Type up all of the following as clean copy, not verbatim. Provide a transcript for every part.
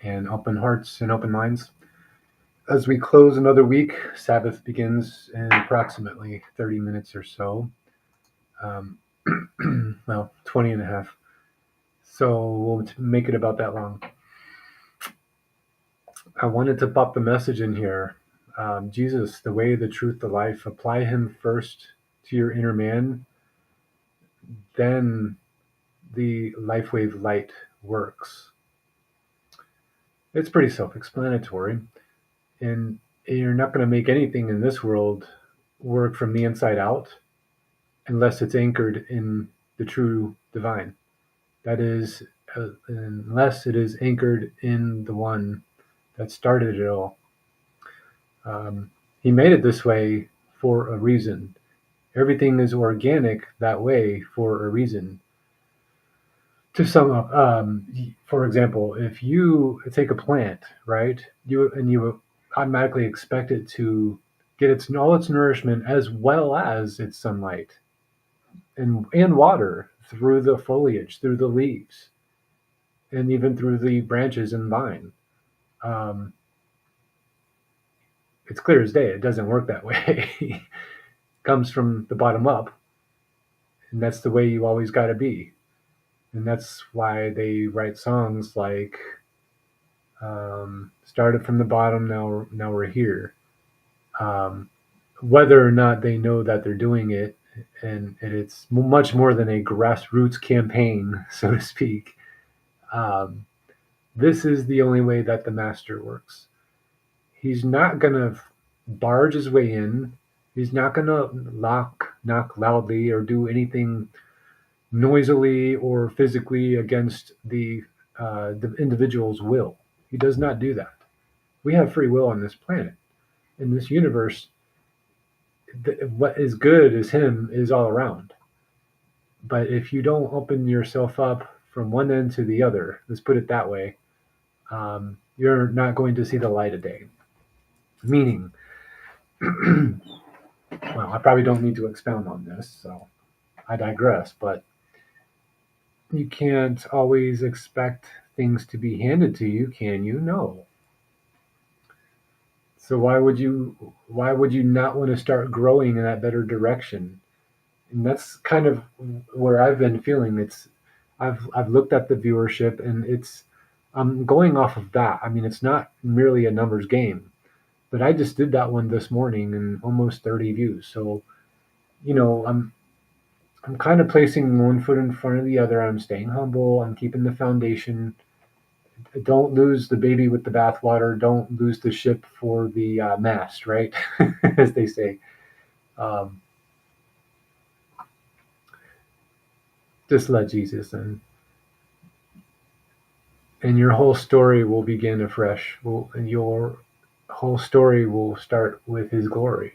and open hearts and open minds. As we close another week, Sabbath begins in approximately 30 minutes or so. Um, well, 20 and a half. So we'll make it about that long. I wanted to pop the message in here. Jesus, the way, the truth, the life. Apply him first to your inner man, then the Lifewave light works. It's pretty self-explanatory, and you're not going to make anything in this world work from the inside out unless it's anchored in the true divine. That is, unless it is anchored in the one that started it all. He made it this way for a reason. Everything is organic that way for a reason. To sum up, for example, if you take a plant, right, you automatically expect it to get all its nourishment as well as its sunlight and water through the foliage, through the leaves, and even through the branches and vine. Um, it's clear as day. It doesn't work that way. It comes from the bottom up, and that's the way you always got to be. And that's why they write songs like started from the bottom, now we're here. Um, Whether or not they know that they're doing it, and it's much more than a grassroots campaign, so to speak. Um, this is the only way that the master works. He's not gonna barge his way in. He's not gonna knock loudly or do anything noisily or physically against the individual's will. He does not do that. We have free will on this planet. In this universe, what is good as him is all around. But if you don't open yourself up from one end to the other, let's put it that way, you're not going to see the light of day. Meaning, well, I probably don't need to expound on this, so I digress, but you can't always expect things to be handed to you, can you? No. So why would you not want to start growing in that better direction? And that's kind of where I've been feeling. I've looked at the viewership, and I'm going off of that. I mean, it's not merely a numbers game, but I just did that one this morning and almost 30 views. So, I'm kind of placing one foot in front of the other. I'm staying humble. I'm keeping the foundation. Don't lose the baby with the bathwater. Don't lose the ship for the mast, right? As they say. Um, just let Jesus in, and your whole story will begin afresh. And your whole story will start with His glory,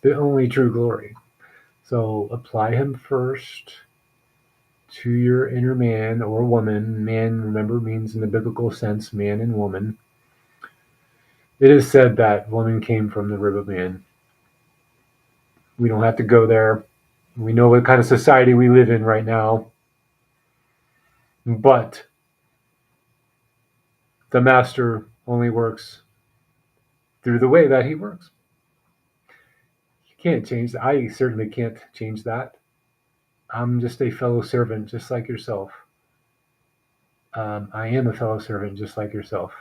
the only true glory. So apply Him first to your inner man or woman. Man, remember, means in the biblical sense man and woman. It is said that woman came from the rib of man. We don't have to go there. We know what kind of society we live in right now. But the master only works through the way that he works. You can't change that. I certainly can't change that. I'm just a fellow servant, just like yourself. I am a fellow servant, just like yourself.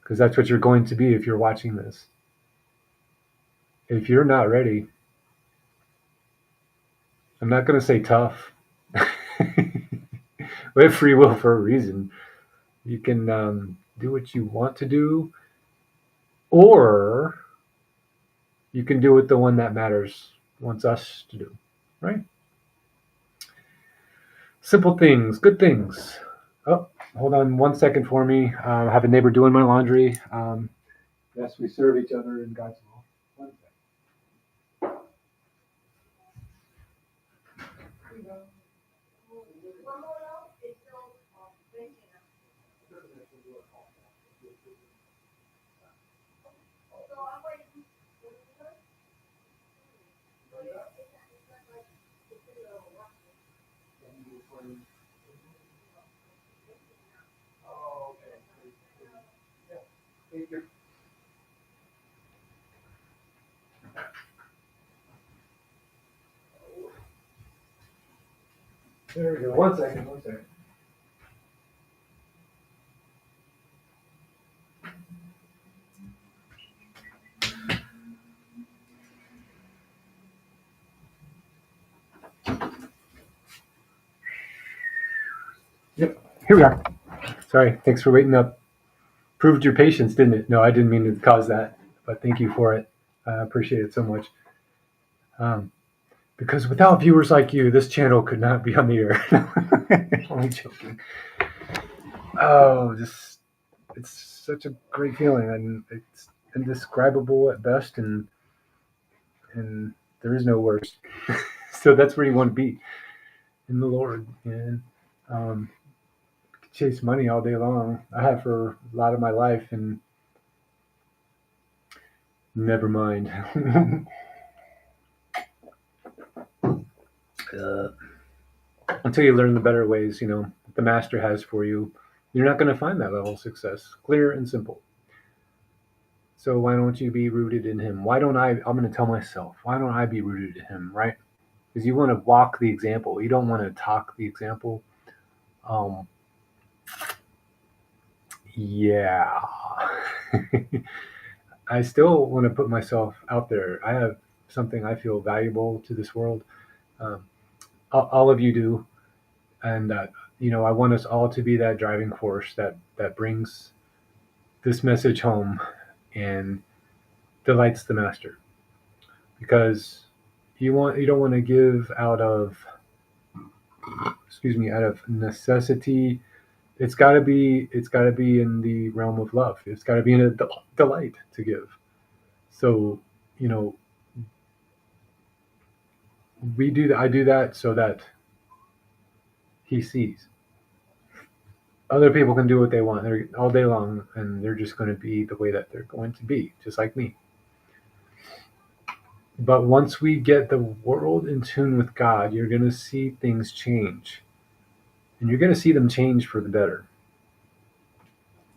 Because that's what you're going to be if you're watching this. If you're not ready, I'm not going to say tough. We have free will for a reason. You can do what you want to do, or you can do what the one that matters wants us to do, right? Simple things, good things. Oh, hold on 1 second for me. I have a neighbor doing my laundry. Yes, we serve each other in God's will. 1 second. Oh, okay. Thank you. There we go. 1 second. 1 second. Yep. Here we are. Sorry. Thanks for waiting up. Proved your patience, didn't it? No, I didn't mean to cause that, but thank you for it. I appreciate it so much. Because without viewers like you, this channel could not be on the air. Only joking. Oh, it's such a great feeling, and it's indescribable at best, and there is no worse. So that's where you want to be, in the Lord. And chase money all day long. I have for a lot of my life, and never mind. Until you learn the better ways, the master has for you, you're not going to find that level of success. Clear and simple. So why don't you be rooted in him? I'm going to tell myself, why don't I be rooted in him, right? Because you want to walk the example. You don't want to talk the example. Yeah. I still want to put myself out there. I have something I feel valuable to this world. All of you do. And, I want us all to be that driving force that brings this message home and delights the master. Because you don't want to give out of necessity. It's got to be in the realm of love. It's got to be in a delight to give. So, we do that. I do that so that he sees. Other people can do what they want all day long, and they're just going to be the way that they're going to be, just like me. But once we get the world in tune with God, you're going to see things change. And you're going to see them change for the better.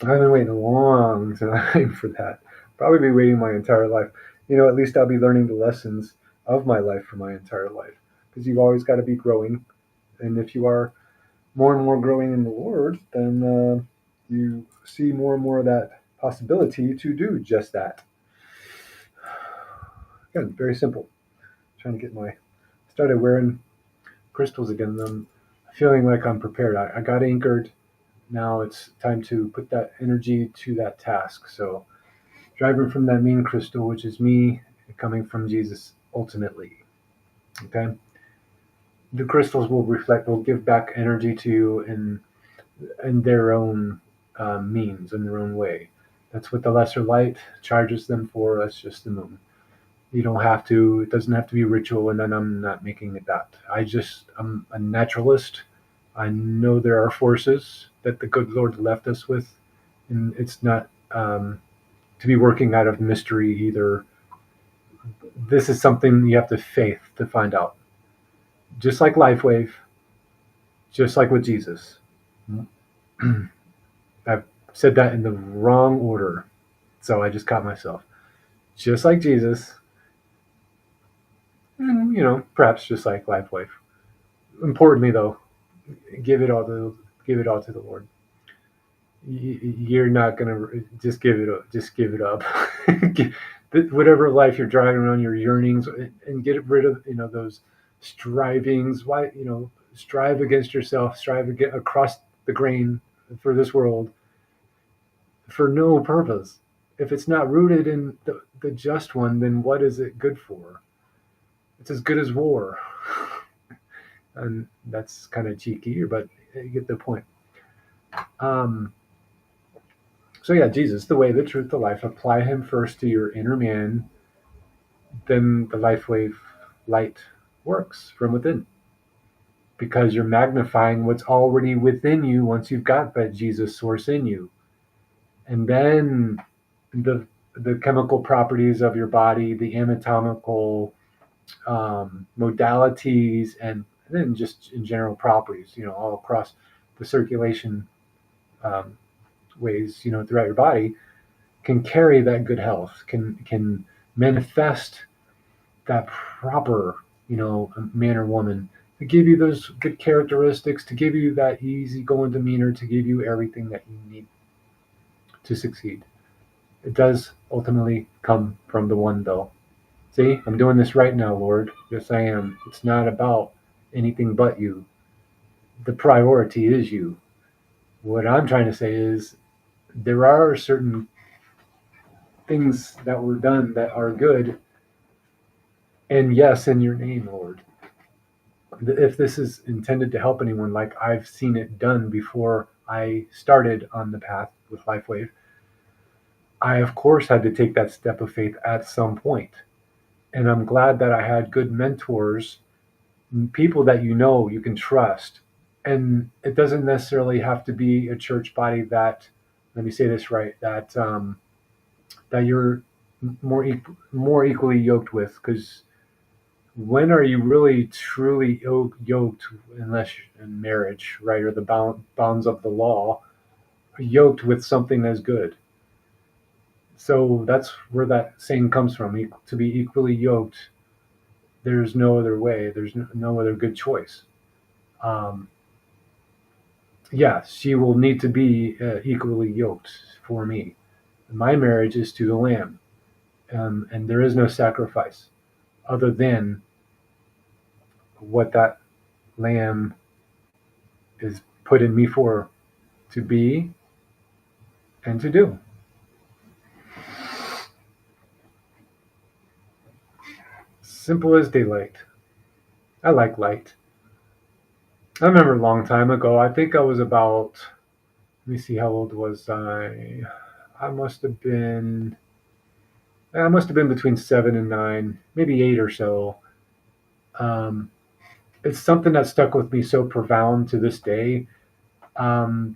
I've been waiting a long time for that. Probably be waiting my entire life. At least I'll be learning the lessons of my life for my entire life. Because you've always got to be growing. And if you are more and more growing in the Lord, then you see more and more of that possibility to do just that. Again, very simple. Trying to get started wearing crystals again. I'm feeling like I'm prepared. I got anchored. Now it's time to put that energy to that task. So driving from that main crystal, which is me, coming from Jesus ultimately. Okay? The crystals will give back energy to you in their own means, in their own way. That's what the lesser light charges them for. That's just the moon. You don't have to, it doesn't have to be ritual, and then I'm not making it that. I'm a naturalist. I know there are forces that the good Lord left us with, and it's not to be working out of mystery either. This is something you have to faith to find out. Just like Lifewave, just like with Jesus. I've said that in the wrong order, so I just caught myself. Just like Jesus, and perhaps just like Lifewave. Importantly, though, give it all to the Lord. You're not gonna just give it up. Just give it up. Whatever life you're driving around, your yearnings, and get rid of those strivings. Why strive against yourself? Strive across the grain for this world for no purpose. If it's not rooted in the just one, then what is it good for? It's as good as war. And that's kind of cheeky, but you get the point. So yeah, Jesus, the way, the truth, the life. Apply him first to your inner man, then the Lifewave light works from within. Because you're magnifying what's already within you once you've got that Jesus source in you. And then the chemical properties of your body, the anatomical modalities, and then just in general properties, all across the circulation ways, throughout your body, can carry that good health, can manifest that proper, man or woman, to give you those good characteristics, to give you that easygoing demeanor, to give you everything that you need to succeed. It does ultimately come from the one, though. See, I'm doing this right now, Lord. Yes, I am. It's not about anything but you. The priority is you. What I'm trying to say is there are certain things that were done that are good, and yes, in your name, Lord. If this is intended to help anyone, like I've seen it done before I started on the path with Lifewave, I of course had to take that step of faith at some point. And I'm glad that I had good mentors, people that you can trust. And it doesn't necessarily have to be a church body that, let me say this right, that you're more equally yoked with, because when are you really truly yoked, unless in marriage, right, or the bounds of the law, yoked with something as good? So that's where that saying comes from, to be equally yoked. There's no other way. There's no other good choice. Um, yes, she will need to be equally yoked for me. My marriage is to the Lamb, and there is no sacrifice other than what that Lamb is put in me for, to be and to do. Simple as daylight. I like light. I remember a long time ago, I think I was about, let me see, how old was I? I must have been, between 7 and 9, maybe 8 or so. Um, it's something that stuck with me so profound to this day.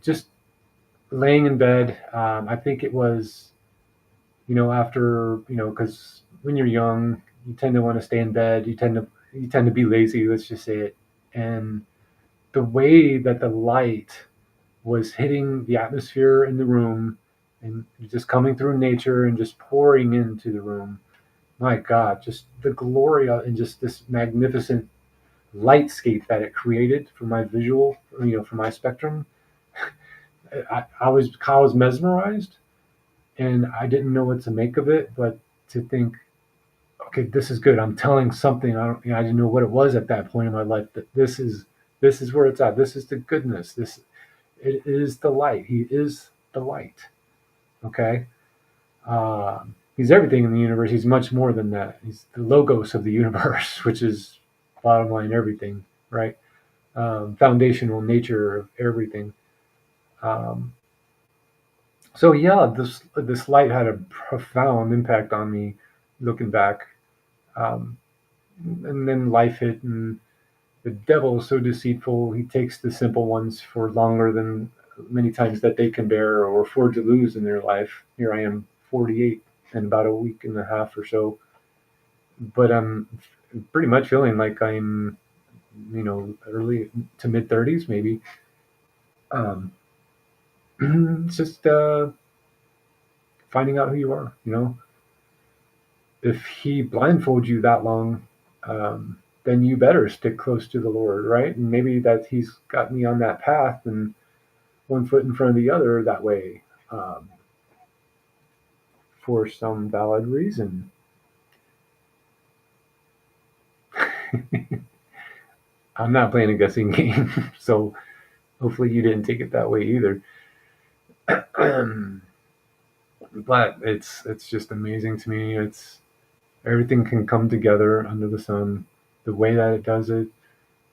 Just laying in bed, I think it was, after, because when you're young, you tend to want to stay in bed. You tend to be lazy. Let's just say it. And the way that the light was hitting the atmosphere in the room, and just coming through nature and just pouring into the room. My God, just the glory and just this magnificent lightscape that it created for my visual, for my spectrum. I was mesmerized, and I didn't know what to make of it, but to think, okay, this is good. I'm telling something. I didn't know what it was at that point in my life. That this is where it's at. This is the goodness. It is the light. He is the light. Okay. He's everything in the universe. He's much more than that. He's the logos of the universe, which is bottom line everything, right? Foundational nature of everything. Um, so yeah, this light had a profound impact on me, looking back. Um, and then life hit, and the devil is so deceitful. He takes the simple ones for longer than many times that they can bear or afford to lose in their life. Here I am, 48, and about a week and a half or so, but I'm pretty much feeling like I'm, early to mid 30s, maybe. Um, it's just finding out who you are. If he blindfolds you that long, then you better stick close to the Lord, right? And maybe that he's got me on that path, and one foot in front of the other that way, um, for some valid reason. I'm not playing a guessing game, so hopefully you didn't take it that way either. But it's just amazing to me. It's everything can come together under the sun, the way that it does it,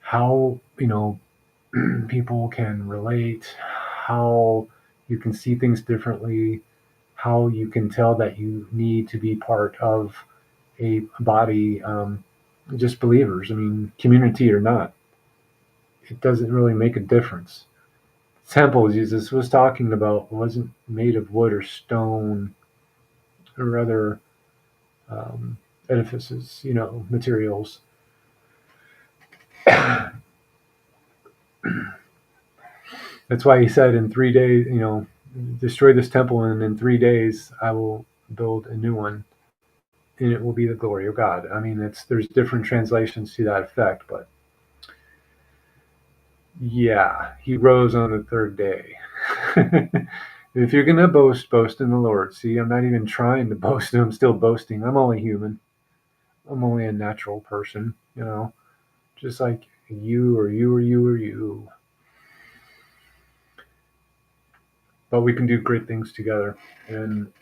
how people can relate, how you can see things differently, how you can tell that you need to be part of a body, just believers. I mean, community or not, it doesn't really make a difference. Temple Jesus was talking about wasn't made of wood or stone or other edifices, materials. That's why he said in 3 days, destroy this temple, and in 3 days I will build a new one, and it will be the glory of God. I mean, there's different translations to that effect, but yeah, he rose on the third day. If you're gonna boast, boast in the Lord. See, I'm not even trying to boast. I'm still boasting. I'm only human. I'm only a natural person, just like you or you or you or you. But we can do great things together. And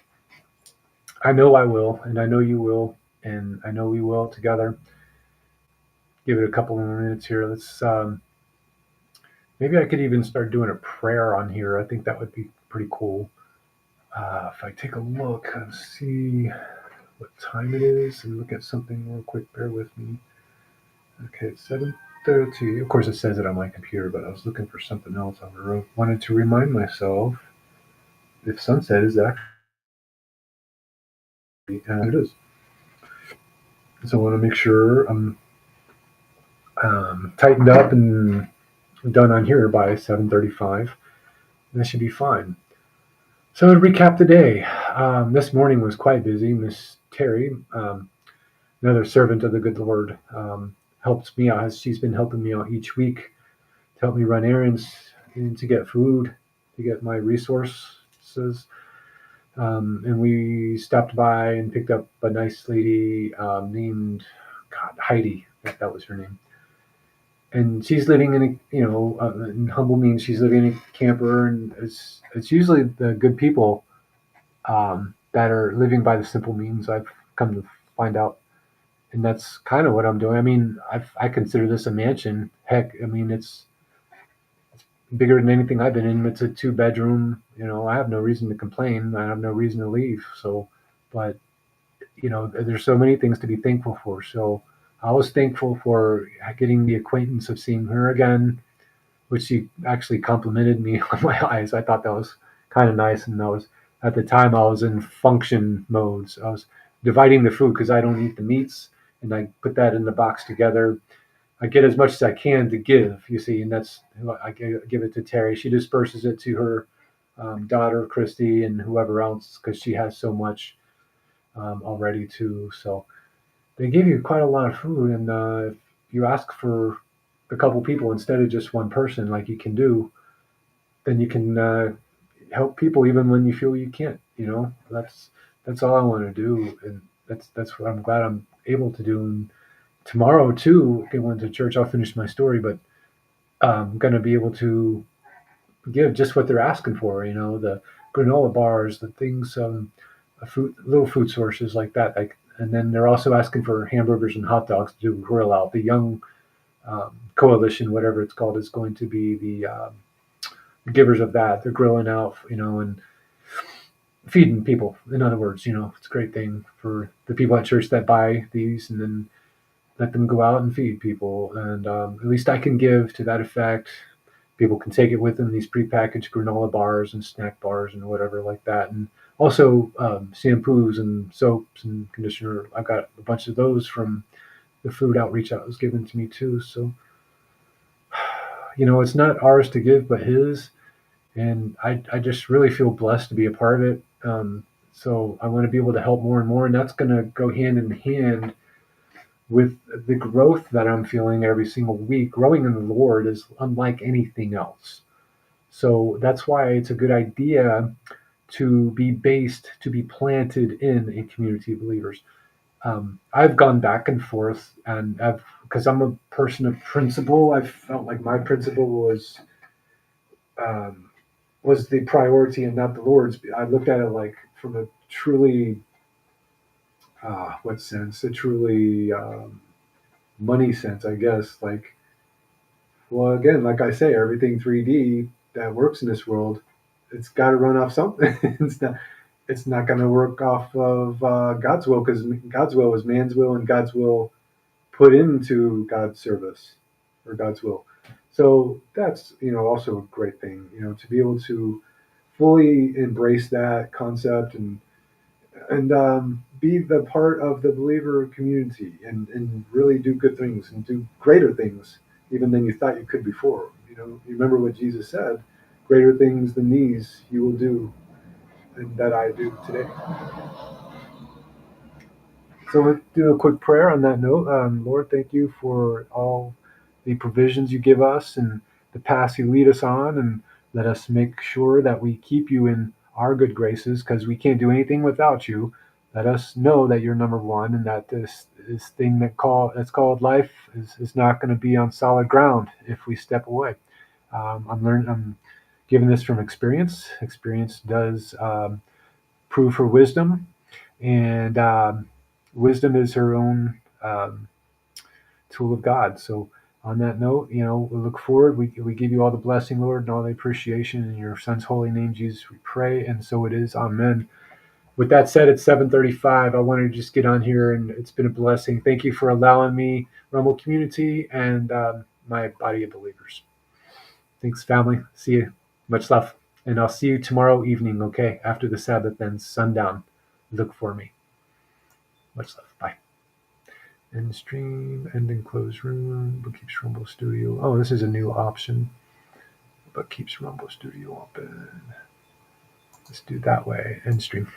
I know I will, and I know you will, and I know we will together. Give it a couple of minutes here. Let's maybe I could even start doing a prayer on here. I think that would be pretty cool. If I take a look and see what time it is and look at something real quick, bear with me. Okay, it's 7:30. Of course, it says it on my computer, but I was looking for something else. I wanted to remind myself if sunset is actually, and it is. So I want to make sure I'm tightened up and done on here by 7:35. That should be fine. So to recap the day, this morning was quite busy. Miss Terry, another servant of the good Lord, helped me out. She's been helping me out each week to help me run errands and to get food, to get my resources. And we stopped by and picked up a nice lady named Heidi. That was her name. And she's living in in humble means she's living in a camper, and it's usually the good people that are living by the simple means. I've come to find out, and that's kind of what I'm doing. I mean, I consider this a mansion. Heck, I mean it's bigger than anything I've been in. It's a 2 bedroom. I have no reason to complain. I have no reason to leave. So, but there's so many things to be thankful for. So I was thankful for getting the acquaintance of seeing her again, which she actually complimented me on my eyes. I thought that was kind of nice, and that was at the time I was in function modes. I was dividing the food because I don't eat the meats, and I put that in the box together. I get as much as I can to give, you see, and that's I give it to Terry. She disperses it to her daughter Christy and whoever else because she has so much already too. So they give you quite a lot of food, and if you ask for a couple people instead of just one person, like you can do, then you can help people even when you feel you can't. That's all I want to do, and that's what I'm glad I'm able to do. And tomorrow too, going to church, I'll finish my story, but I'm going to be able to give just what they're asking for. The granola bars, the things, food, little food sources like that. And then they're also asking for hamburgers and hot dogs to do grill out. The young coalition, whatever it's called, is going to be the givers of that. They're grilling out, and feeding people. In other words, it's a great thing for the people at church that buy these, and then let them go out and feed people. And at least I can give to that effect. People can take it with them, these prepackaged granola bars and snack bars and whatever like that. And also shampoos and soaps and conditioner. I've got a bunch of those from the food outreach that was given to me too. So, it's not ours to give, but his. And I just really feel blessed to be a part of it. So I want to be able to help more and more. And that's going to go hand in hand with the growth that I'm feeling every single week. Growing in the Lord is unlike anything else. So that's why it's a good idea to be based, to be planted in a community of believers. I've gone back and forth, and because I'm a person of principle, I felt like my principle um, was the priority and not the Lord's. I looked at it like from a truly, what sense? A truly money sense, I guess. Like, well, again, like I say, everything 3D that works in this world, it's got to run off something. It's not going to work off of God's will, because God's will is man's will, and God's will put into God's service or God's will. So that's also a great thing, to be able to fully embrace that concept and be the part of the believer community and really do good things and do greater things even than you thought you could before. You remember what Jesus said: greater things than these you will do, and that I do today. So let's do a quick prayer on that note. Lord, thank you for all the provisions you give us and the paths you lead us on, and let us make sure that we keep you in our good graces, because we can't do anything without you. Let us know that you're number one, and that this thing that's called life is not going to be on solid ground if we step away. I'm giving this from experience. Experience does prove her wisdom, and wisdom is her own tool of God. So, on that note, we look forward. We give you all the blessing, Lord, and all the appreciation in your Son's holy name, Jesus. We pray, and so it is. Amen. With that said, it's 7:35. I wanted to just get on here, and it's been a blessing. Thank you for allowing me, Rumble community, and my body of believers. Thanks, family. See you. Much love. And I'll see you tomorrow evening, okay? After the Sabbath ends, sundown. Look for me. Much love. Bye. End stream, end and close room, but keeps Rumble Studio. Oh, this is a new option, but keeps Rumble Studio open. Let's do it that way. End stream.